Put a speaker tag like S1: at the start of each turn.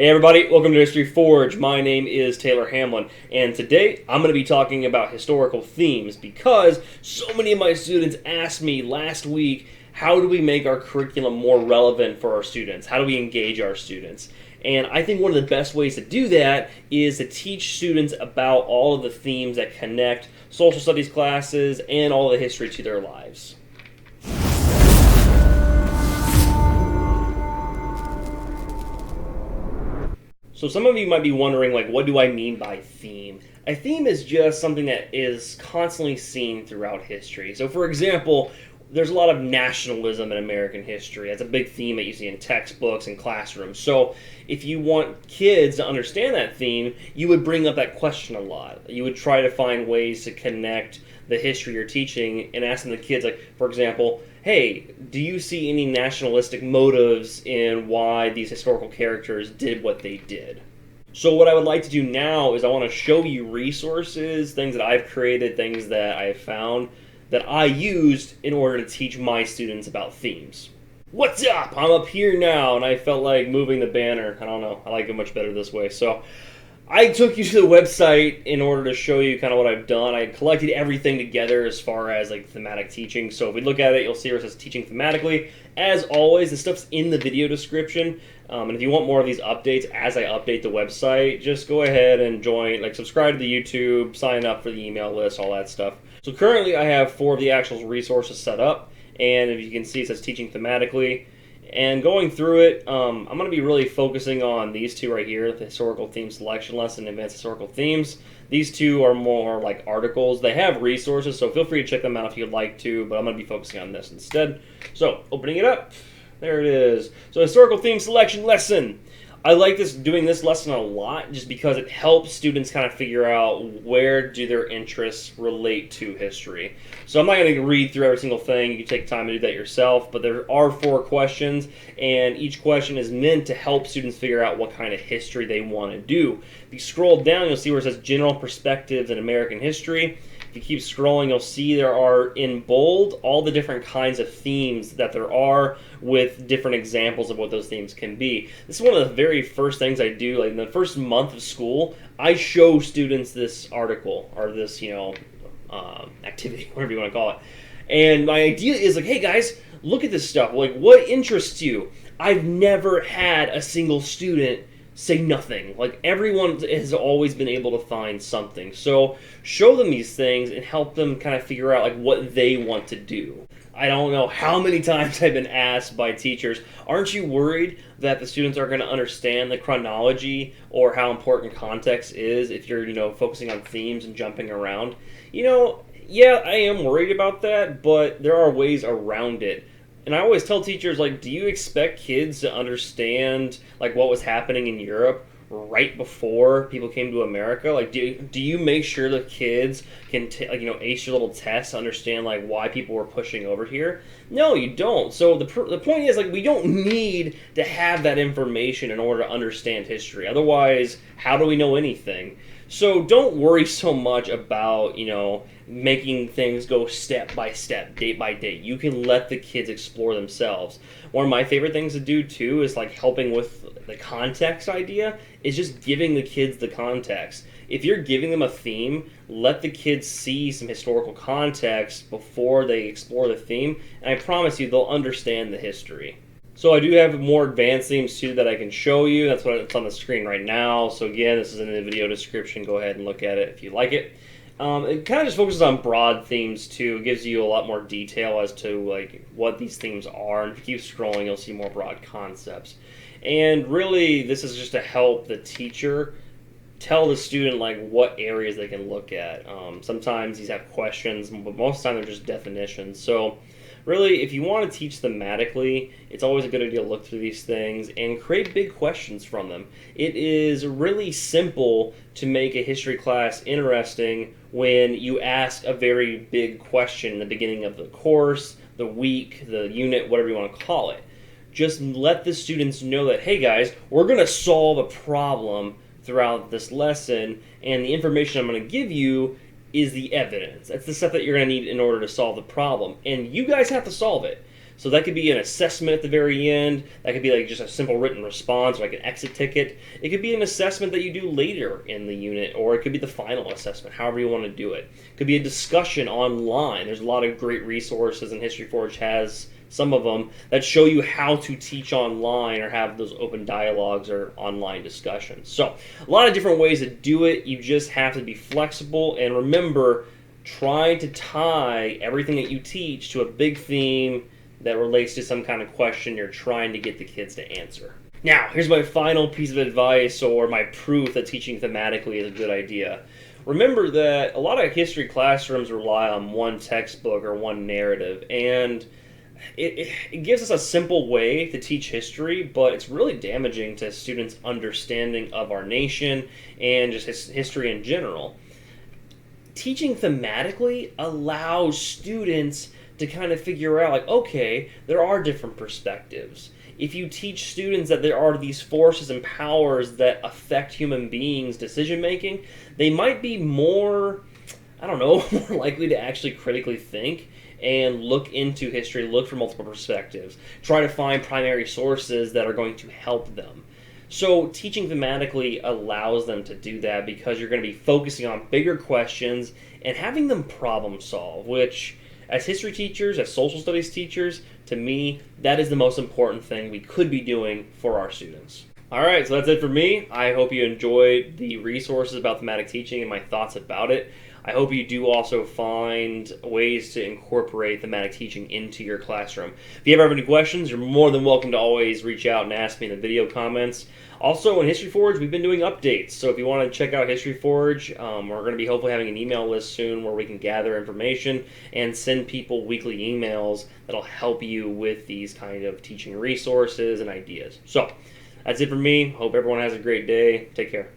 S1: Hey everybody, welcome to History Forge. My name is Taylor Hamlin, and today I'm going to be talking about historical themes because so many of my students asked me last week, how do we make our curriculum more relevant for our students? How do we engage our students? And I think one of the best ways to do that is to teach students about all of the themes that connect social studies classes and all the history to their lives. So some of you might be wondering, what do I mean by theme? A theme is just something that is constantly seen throughout history. So for example, there's a lot of nationalism in American history. That's a big theme that you see in textbooks and classrooms. So if you want kids to understand that theme, you would bring up that question a lot. You would try to find ways to connect the history you're teaching and asking the kids, for example, hey, do you see any nationalistic motives in why these historical characters did what they did? So what I would like to do now is I want to show you resources, things that I've created, things that I've found that I used in order to teach my students about themes. What's up? I'm up here now, and I felt like moving the banner. I don't know. I like it much better this way. So I took you to the website in order to show you kind of what I've done. I collected everything together as far as thematic teaching. So if we look at it, you'll see where it says teaching thematically. As always, the stuff's in the video description. And if you want more of these updates as I update the website, just go ahead and join, subscribe to the YouTube, sign up for the email list, all that stuff. So currently I have 4 of the actual resources set up. And if you can see, it says teaching thematically. And going through it, I'm going to be really focusing on these 2 right here, the historical theme selection lesson and advanced historical themes. These 2 are more like articles. They have resources, so feel free to check them out if you'd like to, but I'm going to be focusing on this instead. So, opening it up, there it is. So, historical theme selection lesson. I like doing this lesson a lot just because it helps students kind of figure out where do their interests relate to history. So I'm not going to read through every single thing. You can take time to do that yourself, but there are 4 questions, and each question is meant to help students figure out what kind of history they want to do. If you scroll down, you'll see where it says General Perspectives in American History. If you keep scrolling, you'll see there are, in bold, all the different kinds of themes that there are with different examples of what those themes can be. This is one of the very first things I do. In the first month of school, I show students this article, or this, activity, whatever you want to call it. And my idea is, hey guys, look at this stuff. What interests you? I've never had a single student say nothing. Everyone has always been able to find something. So show them these things and help them kind of figure out what they want to do. I don't know how many times I've been asked by teachers, aren't you worried that the students are going to understand the chronology or how important context is if you're, focusing on themes and jumping around? Yeah, I am worried about that, but there are ways around it. And I always tell teachers, do you expect kids to understand, what was happening in Europe right before people came to America? Do you make sure the kids can, ace your little tests to understand, why people were pushing over here? No, you don't. So the point is, we don't need to have that information in order to understand history. Otherwise, how do we know anything? So don't worry so much about, making things go step by step, date by date. You can let the kids explore themselves. One of my favorite things to do, too, is helping with the context idea, is just giving the kids the context. If you're giving them a theme, let the kids see some historical context before they explore the theme, and I promise you they'll understand the history. So I do have more advanced themes too that I can show you. That's what's on the screen right now. So again, this is in the video description. Go ahead and look at it if you like it. It kind of just focuses on broad themes too. It gives you a lot more detail as to what these themes are. And if you keep scrolling, you'll see more broad concepts. And really, this is just to help the teacher tell the student what areas they can look at. Sometimes these have questions, but most of the time they're just definitions. So really, if you want to teach thematically, it's always a good idea to look through these things and create big questions from them. It is really simple to make a history class interesting when you ask a very big question in the beginning of the course, the week, the unit, whatever you want to call it. Just let the students know that, hey guys, we're going to solve a problem throughout this lesson, and the information I'm going to give you is the evidence. That's the stuff that you're going to need in order to solve the problem. And you guys have to solve it. So that could be an assessment at the very end. That could be like just a simple written response, like an exit ticket. It could be an assessment that you do later in the unit, or it could be the final assessment, however you want to do it. It could be a discussion online. There's a lot of great resources, and History Forge has some of them that show you how to teach online or have those open dialogues or online discussions. So a lot of different ways to do it. You just have to be flexible, and remember, try to tie everything that you teach to a big theme that relates to some kind of question you're trying to get the kids to answer. Now, here's my final piece of advice, or my proof that teaching thematically is a good idea. Remember that a lot of history classrooms rely on one textbook or one narrative, and it gives us a simple way to teach history, but it's really damaging to students' understanding of our nation and just history in general. Teaching thematically allows students to kind of figure out, like, okay, there are different perspectives. If you teach students that there are these forces and powers that affect human beings' decision making, they might be more, I don't know, more likely to actually critically think and look into history, look for multiple perspectives, try to find primary sources that are going to help them. So teaching thematically allows them to do that because you're going to be focusing on bigger questions and having them problem solve, which, as history teachers, as social studies teachers, to me, that is the most important thing we could be doing for our students. Alright, so that's it for me. I hope you enjoyed the resources about thematic teaching and my thoughts about it. I hope you do also find ways to incorporate thematic teaching into your classroom. If you ever have any questions, you're more than welcome to always reach out and ask me in the video comments. Also, in History Forge, we've been doing updates, so if you want to check out History Forge, we're going to be hopefully having an email list soon where we can gather information and send people weekly emails that'll help you with these kind of teaching resources and ideas. So, that's it for me. Hope everyone has a great day. Take care.